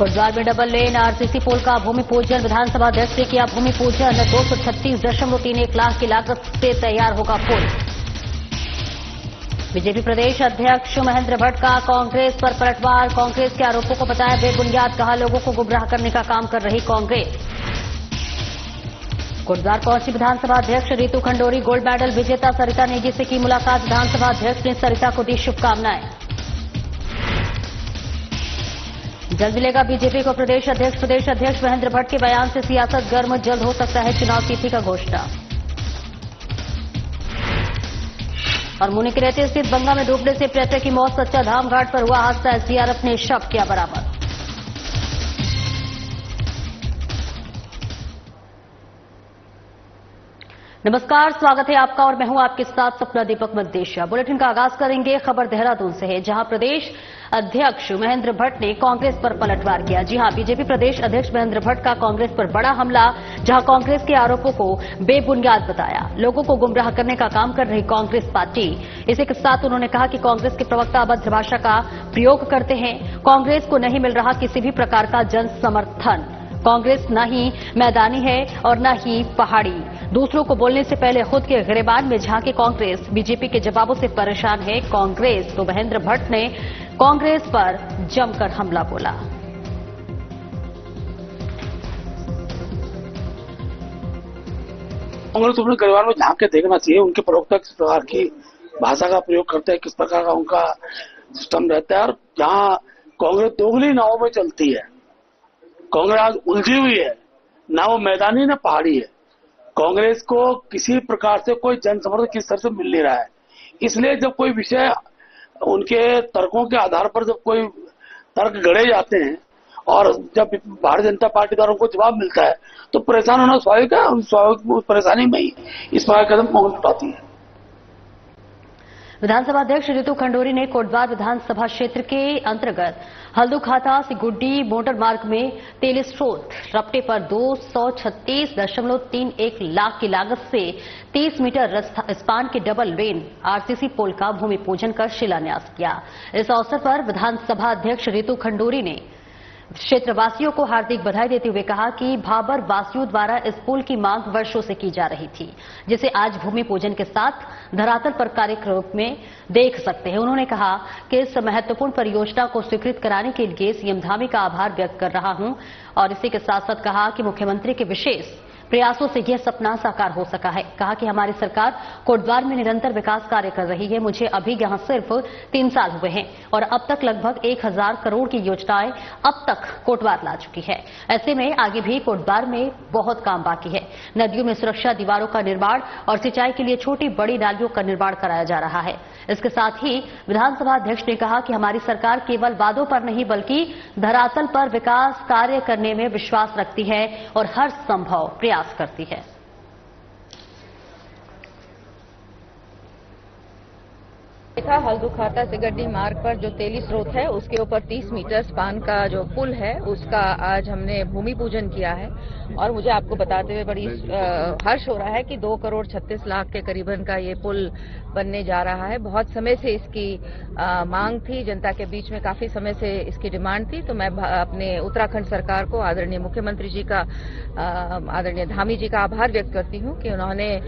कोटद्वार में double lane RCC पुल का भूमि पूजन। विधानसभा अध्यक्ष ने किया भूमि पूजन। 236.31 लाख की लागत से तैयार होगा पुल। बीजेपी प्रदेश अध्यक्ष महेंद्र भट्ट का कांग्रेस पर पलटवार। कांग्रेस के आरोपों को बताया बेबुनियाद, कहा लोगों को गुमराह करने का काम कर रही कांग्रेस। कोटद्वार पहुंची विधानसभा अध्यक्ष रितु खंडोरी। गोल्ड मेडल विजेता सरिता नेगी से की मुलाकात। विधानसभा अध्यक्ष ने सरिता को दी शुभकामनाएं। जल्द मिलेगा बीजेपी को प्रदेश अध्यक्ष महेंद्र भट्ट के बयान से सियासत गर्म। जल्द हो सकता है चुनाव तिथि का घोषणा। और मुनिकरेती स्थित गंगा में डूबने से पर्यटक की मौत। सच्चा धाम घाट पर हुआ हादसा। एसडीआरएफ ने शव किया बरामद। नमस्कार, स्वागत है आपका और मैं हूं आपके साथ सपना दीपक मद्देशिया। बुलेटिन का आगाज करेंगे खबर देहरादून से है, जहां प्रदेश अध्यक्ष महेंद्र भट्ट ने कांग्रेस पर पलटवार किया। जी हां, बीजेपी प्रदेश अध्यक्ष महेंद्र भट्ट का कांग्रेस पर बड़ा हमला, जहां कांग्रेस के आरोपों को बेबुनियाद बताया। लोगों को गुमराह करने का काम कर रही कांग्रेस पार्टी। इसी के साथ उन्होंने कहा कि कांग्रेस के प्रवक्ता अभद्र भाषा का प्रयोग करते हैं। कांग्रेस को नहीं मिल रहा किसी भी प्रकार का जन समर्थन। कांग्रेस न ही मैदानी है और न ही पहाड़ी। दूसरों को बोलने से पहले खुद के गिरेबान में झांके कांग्रेस। बीजेपी के जवाबों से परेशान है कांग्रेस। तो महेंद्र भट्ट ने कांग्रेस पर जमकर हमला बोला। कांग्रेस अपने गिरेबान में झांक के देखना चाहिए उनके प्रवक्ता किस प्रकार की भाषा का प्रयोग करते हैं, किस प्रकार का उनका सिस्टम रहता है। और जहां कांग्रेस दोगली नावों में चलती है, कांग्रेस आज उलझी हुई है, ना वो मैदानी ना पहाड़ी है। कांग्रेस को किसी प्रकार से कोई जन समर्थन किस तरह से मिल नहीं रहा है। इसलिए जब कोई विषय उनके तर्कों के आधार पर जब कोई तर्क गढ़े जाते हैं और जब भारतीय जनता पार्टी द्वारा उनको जवाब मिलता है तो परेशान होना स्वाभाविक है। स्वाभाविक परेशानी में ही इस प्रकार कदम कांग्रेस उठाती है। विधानसभा अध्यक्ष रितु खंडोरी ने कोटद्वार विधानसभा क्षेत्र के अंतर्गत हल्दूखाता से गुड्डी मोटर मार्ग में तेल स्रोत रपटे पर 236.31 लाख की लागत से 30 मीटर स्पान के डबल लेन आरसीसी पुल का भूमि पूजन कर शिलान्यास किया। इस अवसर पर विधानसभा अध्यक्ष रितु खंडोरी ने क्षेत्रवासियों को हार्दिक बधाई देते हुए कहा कि भाबर वासियों द्वारा इस पुल की मांग वर्षों से की जा रही थी, जिसे आज भूमि पूजन के साथ धरातल पर कार्यक्रम में देख सकते हैं। उन्होंने कहा कि इस महत्वपूर्ण परियोजना को स्वीकृत कराने के लिए सीएम धामी का आभार व्यक्त कर रहा हूं। और इसी के साथ साथ कहा कि मुख्यमंत्री के विशेष प्रयासों से यह सपना साकार हो सका है। कहा कि हमारी सरकार कोटद्वार में निरंतर विकास कार्य कर रही है। मुझे अभी यहां सिर्फ 3 साल हुए हैं और अब तक लगभग 1000 करोड़ की योजनाएं अब तक कोटद्वार ला चुकी है। ऐसे में आगे भी कोटद्वार में बहुत काम बाकी है। नदियों में सुरक्षा दीवारों का निर्माण और सिंचाई के लिए छोटी बड़ी नालियों का निर्माण कराया जा रहा है। इसके साथ ही विधानसभा अध्यक्ष ने कहा कि हमारी सरकार केवल वादों पर नहीं बल्कि धरातल पर विकास कार्य करने में विश्वास रखती है और हर संभव प्रयास करती है। देखा हल्दूखाता से गड्डी मार्ग पर जो तेली स्रोत है उसके ऊपर 30 मीटर स्पान का जो पुल है उसका आज हमने भूमि पूजन किया है। और मुझे आपको बताते हुए बड़ी हर्ष हो रहा है कि 2.36 करोड़ के करीबन का ये पुल बनने जा रहा है। बहुत समय से इसकी मांग थी, जनता के बीच में काफी समय से इसकी डिमांड थी। तो मैं अपने उत्तराखंड सरकार को, आदरणीय मुख्यमंत्री जी का, आदरणीय धामी जी का आभार व्यक्त करती हूँ कि उन्होंने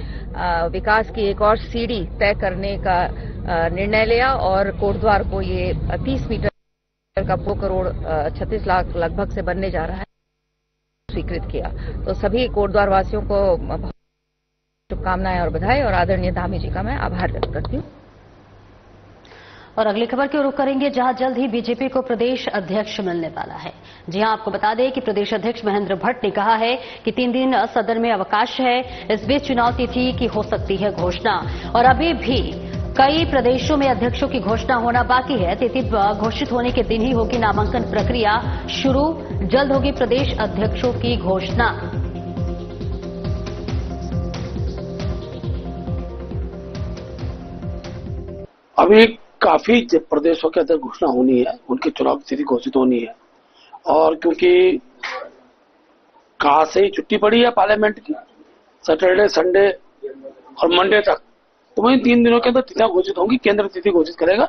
विकास की एक और सीढ़ी तय करने का निर्णय लिया और कोटद्वार को ये 30 मीटर का 2.36 करोड़ लगभग से बनने जा रहा है स्वीकृत किया। तो सभी कोटद्वार वासियों को शुभकामनाएं और बधाई और आदरणीय धामी जी का मैं आभार व्यक्त करती हूँ। और अगली खबर की ओर रुख करेंगे, जहां जल्द ही बीजेपी को प्रदेश अध्यक्ष मिलने वाला है। जी हां, आपको बता दें कि प्रदेश अध्यक्ष महेंद्र भट्ट ने कहा है कि 3 दिन सदन में अवकाश है। इस बीच चुनाव तिथि की हो सकती है घोषणा। और अभी भी कई प्रदेशों में अध्यक्षों की घोषणा होना बाकी है। तिथि घोषित होने के दिन ही होगी नामांकन प्रक्रिया शुरू। जल्द होगी प्रदेश अध्यक्षों की घोषणा। अभी काफी प्रदेशों के अंदर घोषणा होनी है, उनकी चुनाव तिथि घोषित होनी है। और क्योंकि कहा से ही छुट्टी पड़ी है पार्लियामेंट की, सैटरडे, संडे और मंडे तक, तो वही 3 दिनों के अंदर तिथियां घोषित होंगी। केंद्र तिथि घोषित करेगा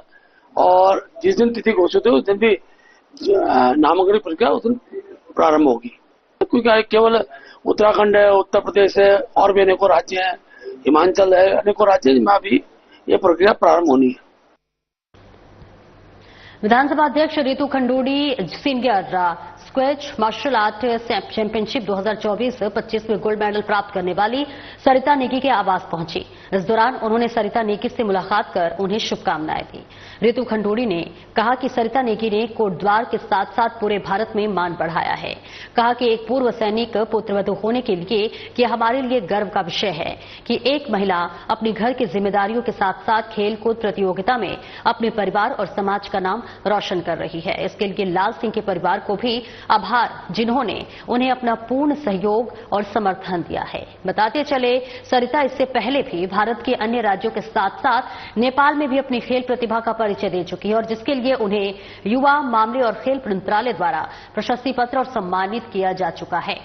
और जिस दिन तिथि घोषित हो उस दिन भी नामांकन प्रक्रिया उस दिन प्रारंभ होगी। क्योंकि केवल उत्तराखंड है, उत्तर प्रदेश है, और भी अनेकों राज्य हैं, हिमाचल है, अनेकों राज्य जिनमें अभी ये प्रक्रिया प्रारंभ होनी है। विधानसभा अध्यक्ष Ritu Khanduri senior squash martial art championship 2024-25 में गोल्ड मेडल प्राप्त करने वाली सरिता नेगी के आवास पहुंची। इस दौरान उन्होंने सरिता नेगी से मुलाकात कर उन्हें शुभकामनाएं दी। रितु खंडूड़ी ने कहा कि सरिता नेगी ने कोटद्वार के साथ साथ पूरे भारत में मान बढ़ाया है। कहा कि एक पूर्व सैनिक पुत्रवधू होने के लिए कि हमारे लिए गर्व का विषय है कि एक महिला अपने घर की जिम्मेदारियों के साथ साथ खेलकूद प्रतियोगिता में अपने परिवार और समाज का नाम रोशन कर रही है। इसके लिए लाल सिंह के परिवार को भी आभार, जिन्होंने उन्हें अपना पूर्ण सहयोग और समर्थन दिया है। बताते चले, सरिता इससे पहले भी भारत के अन्य राज्यों के साथ साथ नेपाल में भी अपनी खेल प्रतिभा का परिचय दे चुकी है और जिसके लिए उन्हें युवा मामले और खेल मंत्रालय द्वारा प्रशस्ति पत्र और सम्मानित किया जा चुका है।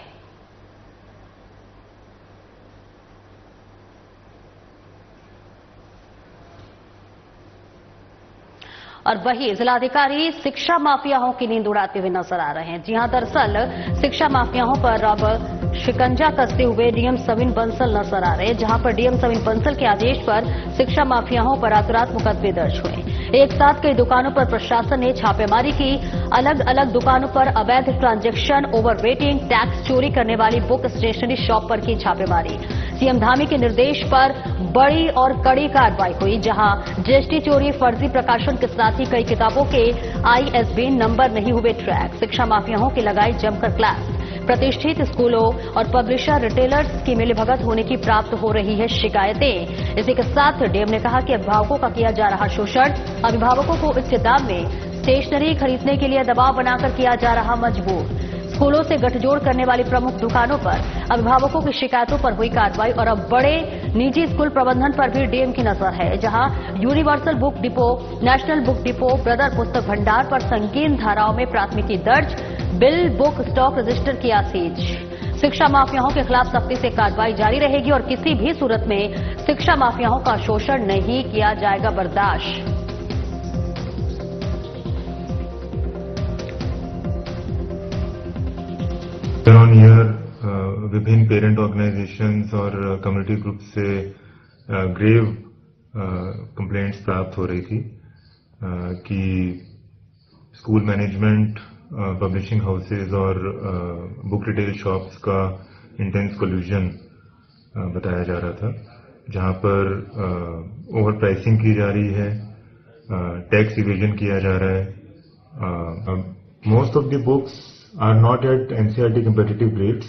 और वही जिलाधिकारी शिक्षा माफियाओं की नींद उड़ाते हुए नजर आ रहे हैं। जी हां, दरअसल शिक्षा माफियाओं पर अब शिकंजा कसते हुए डीएम सविन बंसल नजर आ रहे हैं, जहां पर डीएम सविन बंसल के आदेश पर शिक्षा माफियाओं पर रातों-रात मुकदमे दर्ज हुए। एक साथ कई दुकानों पर प्रशासन ने छापेमारी की। अलग अलग दुकानों पर अवैध ट्रांजैक्शन, ओवर रेटिंग, टैक्स चोरी करने वाली बुक स्टेशनरी शॉप पर की छापेमारी। सीएम धामी के निर्देश पर बड़ी और कड़ी कार्रवाई हुई, जहां जीएसटी चोरी, फर्जी प्रकाशन के साथ ही कई किताबों के आईएसबीन नंबर नहीं हुए ट्रैक। शिक्षा माफियाओं की लगाई जमकर क्लास। प्रतिष्ठित स्कूलों और पब्लिशर रिटेलर्स की मिलीभगत होने की प्राप्त हो रही है शिकायतें। इसी के साथ डीएम ने कहा कि अभिभावकों का किया जा रहा शोषण, अभिभावकों को उच्च दाम में स्टेशनरी खरीदने के लिए दबाव बनाकर किया जा रहा मजबूर। स्कूलों से गठजोड़ करने वाली प्रमुख दुकानों पर अभिभावकों की शिकायतों पर हुई कार्रवाई और अब बड़े निजी स्कूल प्रबंधन पर भी डीएम की नजर है, जहां universal book depot, national book depot, brother पुस्तक भंडार पर संगीन धाराओं में प्राथमिकी दर्ज। बिल बुक स्टॉक रजिस्टर किया सीज। शिक्षा माफियाओं के खिलाफ सख्ती से कार्रवाई जारी रहेगी और किसी भी सूरत में शिक्षा माफियाओं का शोषण नहीं किया जाएगा बर्दाश्त। ऑन ईयर विभिन्न पेरेंट ऑर्गेनाइजेशंस और कम्युनिटी ग्रुप से ग्रेव कंप्लेंट्स प्राप्त हो रही थी कि स्कूल मैनेजमेंट, पब्लिशिंग हाउसेज और बुक रिटेल शॉप्स का इंटेंस कोल्यूजन बताया जा रहा था, जहां पर ओवर प्राइसिंग की जा रही है, टैक्स इवेजन किया जा रहा है। Most of the books are not at NCERT competitive rates,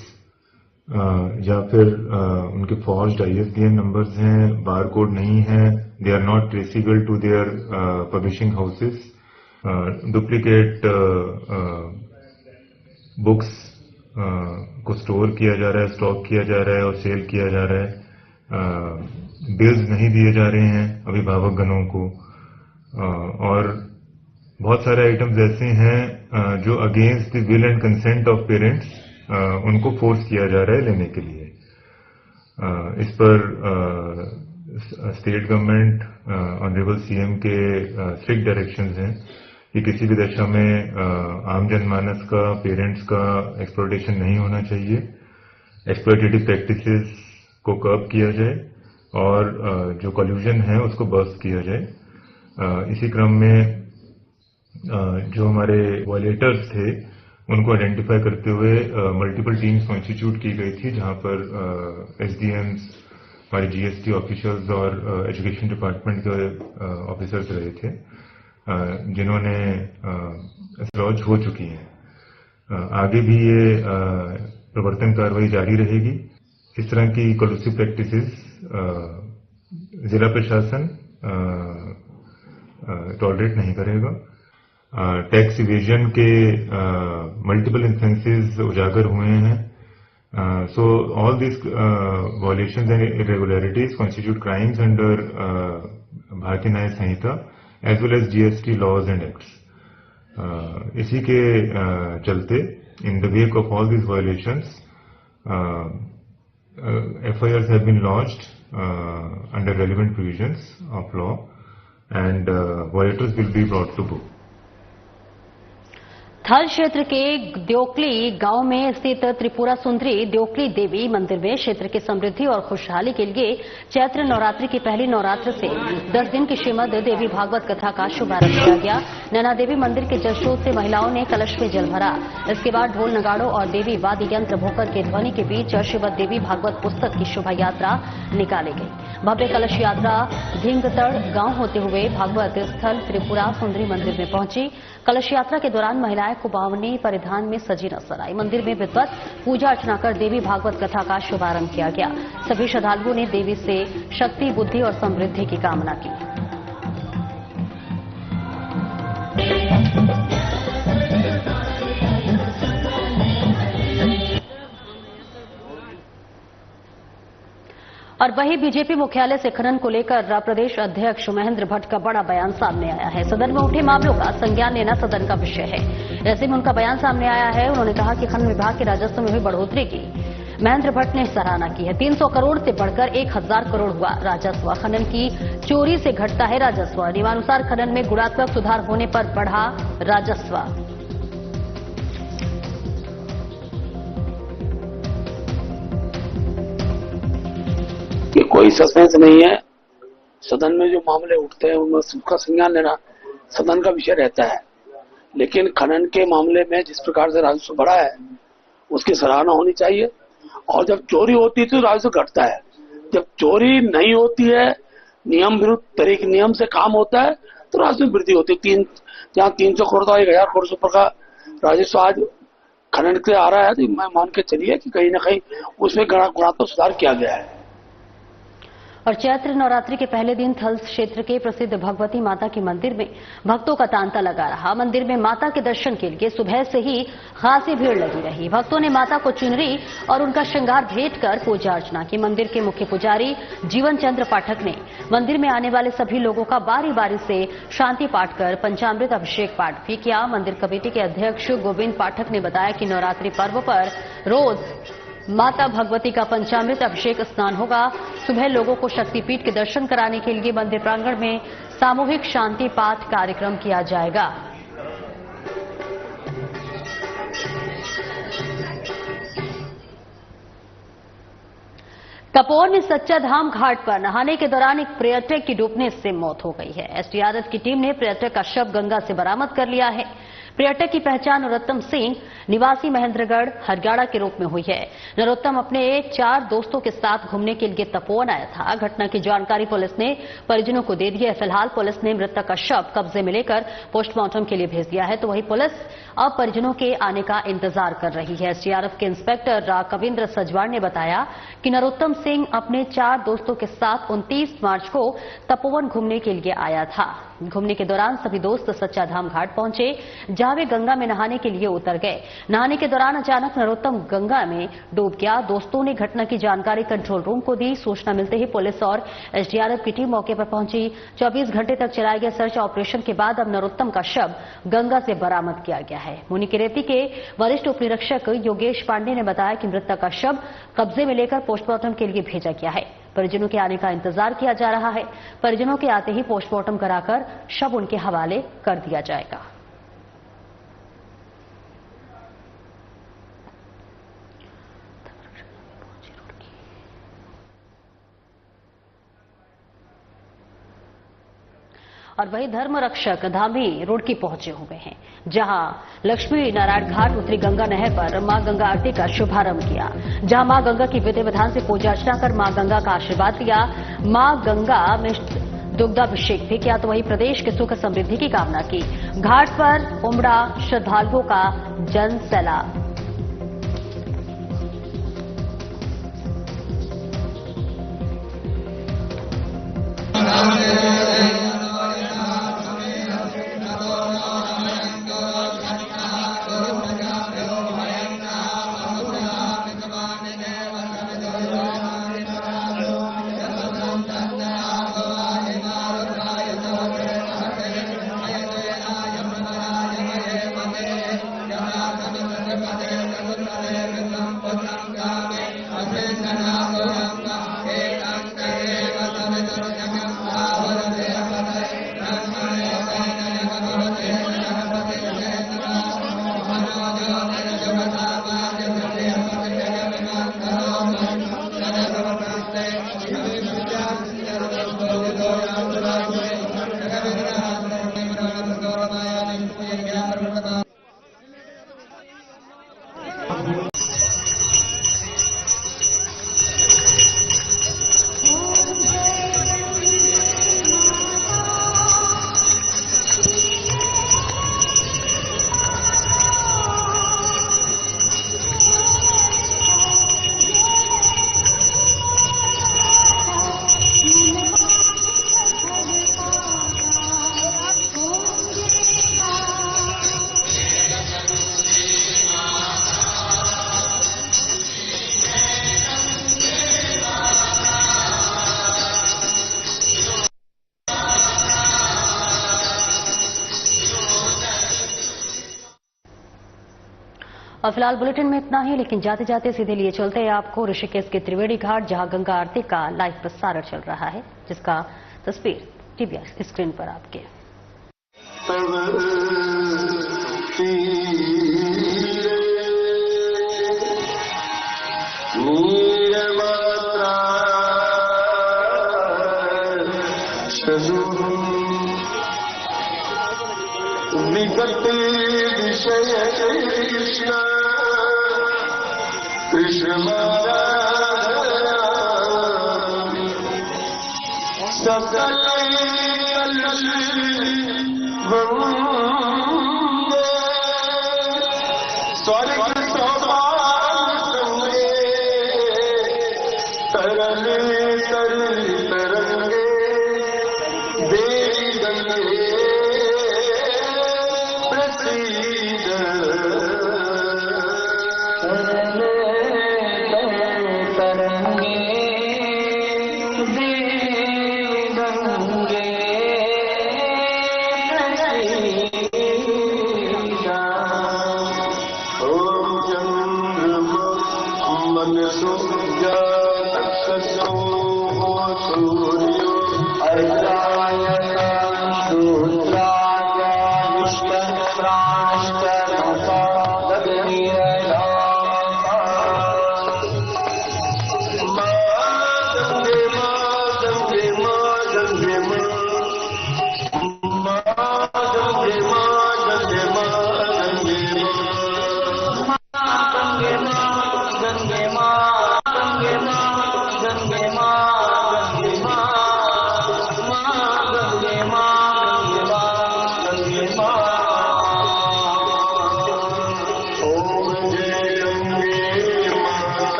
या फिर उनके फॉर्ज्ड आईएसबीएन नंबर्स हैं, बार कोड नहीं है, they are not traceable to their publishing houses, duplicate books को स्टोर किया जा रहा है, स्टॉक किया जा रहा है और सेल किया जा रहा है, बिल्स नहीं दिए जा रहे हैं अभिभावक गणों को, और बहुत सारे आइटम्स ऐसे हैं जो against the will and consent of parents उनको फोर्स किया जा रहा है लेने के लिए। इस पर स्टेट गवर्नमेंट, ऑनरेबल सीएम के स्ट्रिक्ट डायरेक्शंस हैं कि किसी भी दशा में आम जनमानस का, पेरेंट्स का एक्सप्लॉयटेशन नहीं होना चाहिए, एक्सप्लॉयटेटिव प्रैक्टिसेस को कर्ब किया जाए और जो कॉल्यूजन है उसको बर्स्ट किया जाए। इसी क्रम में जो हमारे वायलेटर्स थे उनको आइडेंटिफाई करते हुए मल्टीपल टीम्स कॉन्स्टिट्यूट की गई थी, जहां पर एसडीएम्स, हमारे जीएसटी ऑफिसर्स और एजुकेशन डिपार्टमेंट के ऑफिसर्स रहे थे, जिन्होंने लॉन्च हो चुकी हैं। आगे भी ये प्रवर्तन कार्रवाई जारी रहेगी। इस तरह की कॉलूसिव प्रैक्टिसेस जिला प्रशासन टॉलरेट नहीं करेगा। टैक्स इवेजन के मल्टीपल इंस्टेंसेस उजागर हुए हैं, so all these violations and irregularities constitute crimes under Bharatiya Nyaya Sanhita as well as GST laws and acts. इसी के चलते in the wake of all these violations, FIRs have been lodged under relevant provisions of law and violators will be brought to book. थल क्षेत्र के द्योकली गांव में स्थित त्रिपुरा सुंदरी द्योकली देवी मंदिर में क्षेत्र की समृद्धि और खुशहाली के लिए चैत्र नवरात्रि की पहली नवरात्र से 10 दिन की श्रीमद देवी भागवत कथा का शुभारंभ किया गया। नैना देवी मंदिर के जलस्रोत से महिलाओं ने कलश में जल भरा। इसके बाद ढोल नगाड़ों और देवी वाद्य यंत्र भोकर के ध्वनि के बीच श्रीमद देवी भागवत पुस्तक की शोभा यात्रा निकाली गई। भव्य कलश यात्रा धिंगतड़ गांव होते हुए भागवत स्थल त्रिपुरा सुंदरी मंदिर में पहुंची। कलश यात्रा के दौरान महिलाएं कुबावनी परिधान में सजी नजर आई। मंदिर में विधिवत पूजा अर्चना कर देवी भागवत कथा का शुभारंभ किया गया। सभी श्रद्धालुओं ने देवी से शक्ति, बुद्धि और समृद्धि की कामना की। और वहीं बीजेपी मुख्यालय से खनन को लेकर प्रदेश अध्यक्ष महेंद्र भट्ट का बड़ा बयान सामने आया है। सदन में उठे मामलों का संज्ञान लेना सदन का विषय है। ऐसे में उनका बयान सामने आया है। उन्होंने कहा कि खनन विभाग के राजस्व में हुई बढ़ोतरी की महेंद्र भट्ट ने सराहना की है। 300 करोड़ से बढ़कर 1000 करोड़ हुआ राजस्व। खनन की चोरी से घटता है राजस्व। नियमानुसार खनन में गुणात्मक सुधार होने पर बढ़ा राजस्व। कि कोई सस्पेंस नहीं है। सदन में जो मामले उठते हैं उनमें सबका संज्ञान लेना सदन का विषय रहता है। लेकिन खनन के मामले में जिस प्रकार से राजस्व बढ़ा है उसकी सराहना होनी चाहिए। और जब चोरी होती है तो राजस्व घटता है। जब चोरी नहीं होती है, नियम विरुद्ध तरीके नियम से काम होता है तो राजस्व में वृद्धि होती है। जहाँ 300 करोड़ था 1000 करोड़ रुपए का राजस्व आज खनन से आ रहा है तो मैं मान के चलिए कि कहीं न कहीं उसमें गुणात्मक सुधार किया गया है। और चैत्र नवरात्रि के पहले दिन थल क्षेत्र के प्रसिद्ध भगवती माता के मंदिर में भक्तों का तांता लगा रहा। मंदिर में माता के दर्शन के लिए सुबह से ही खासी भीड़ लगी रही। भक्तों ने माता को चुनरी और उनका श्रृंगार भेंट कर पूजा अर्चना की। मंदिर के मुख्य पुजारी जीवन चंद्र पाठक ने मंदिर में आने वाले सभी लोगों का बारी बारी से शांति पाठ कर पंचामृत अभिषेक पाठ भी किया। मंदिर कमेटी के अध्यक्ष गोविंद पाठक ने बताया कि नवरात्रि पर्व पर रोज माता भगवती का पंचामृत अभिषेक स्नान होगा। सुबह लोगों को शक्तिपीठ के दर्शन कराने के लिए मंदिर प्रांगण में सामूहिक शांति पाठ कार्यक्रम किया जाएगा। तपोवन में सच्चा धाम घाट पर नहाने के दौरान एक पर्यटक की डूबने से मौत हो गई है। एसडीआरएफ की टीम ने पर्यटक का शव गंगा से बरामद कर लिया है। पर्यटक की पहचान नरोत्तम सिंह निवासी महेंद्रगढ़ हरगाड़ा के रूप में हुई है। नरोत्तम अपने 4 दोस्तों के साथ घूमने के लिए तपोवन आया था। घटना की जानकारी पुलिस ने परिजनों को दे दी है। फिलहाल पुलिस ने मृतक का शव कब्जे में लेकर पोस्टमार्टम के लिए भेज दिया है। तो वहीं पुलिस अब परिजनों के आने का इंतजार कर रही है। एसडीआरएफ के इंस्पेक्टर कविंद्र सजवाड़ ने बताया कि नरोत्तम सिंह अपने 4 दोस्तों के साथ 29 मार्च को तपोवन घूमने के लिए आया था। घूमने के दौरान सभी दोस्त सच्चा धाम घाट पहुंचे, जहां वे गंगा में नहाने के लिए उतर गए। नहाने के दौरान अचानक नरोत्तम गंगा में डूब गया। दोस्तों ने घटना की जानकारी कंट्रोल रूम को दी। सूचना मिलते ही पुलिस और एसडीआरएफ की टीम मौके पर पहुंची। 24 घंटे तक चलाए गए सर्च ऑपरेशन के बाद अब नरोत्तम का शव गंगा से बरामद किया गया है। मुनिकेरेती के वरिष्ठ उप निरीक्षक योगेश पांडे ने बताया कि मृतक का शव कब्जे में लेकर पोस्टमार्टम के लिए भेजा गया है। परिजनों के आने का इंतजार किया जा रहा है। परिजनों के आते ही पोस्टमार्टम कराकर शव उनके हवाले कर दिया जाएगा। और वही धर्म रक्षक धामी रुड़की पहुंचे हुए हैं, जहां लक्ष्मी नारायण घाट उतरी गंगा नहर पर मां गंगा आरती का शुभारंभ किया। जहां मां गंगा की विधि विधान से पूजा अर्चना कर मां गंगा का आशीर्वाद लिया। मां गंगा में दुग्धाभिषेक भी किया। तो वही प्रदेश के सुख समृद्धि की कामना की। घाट पर उमड़ा श्रद्धालुओं का जन सैलाब। और फिलहाल बुलेटिन में इतना ही, लेकिन जाते जाते सीधे लिए चलते हैं आपको ऋषिकेश के त्रिवेणी घाट, जहां गंगा आरती का लाइव प्रसारण चल रहा है, जिसका तस्वीर टीवी स्क्रीन पर आपके। विगत विषय कृष्ण कृष्ण सकल स्वर्ग सौभाग्य तरंगे तरंगे देवी गंगे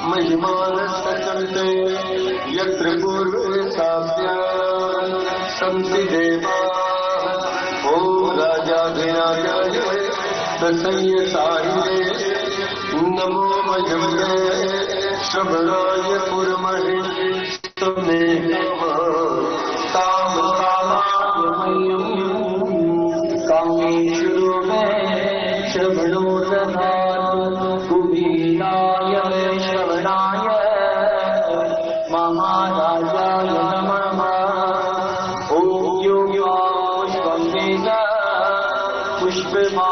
महिमानस्तचन्ते यत्र पूर्वे साप्या सन्ति देवाः ॐ राजाधिराजाय प्रसंयसारिणे नमो मयम्ने श्रवणाय पुरमहे स्तुमे कामेषु मे श्रवणो दधातु कुबीराय श्रवणाय महाराजाय नमः ॐ यो पुष्पं पुष्पमान्यजात्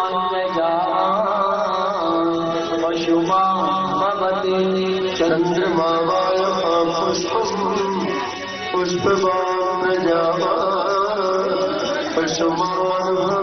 पशुमान् भवति चन्द्रमा पुष्पमान् प्रजावान् पशुमान्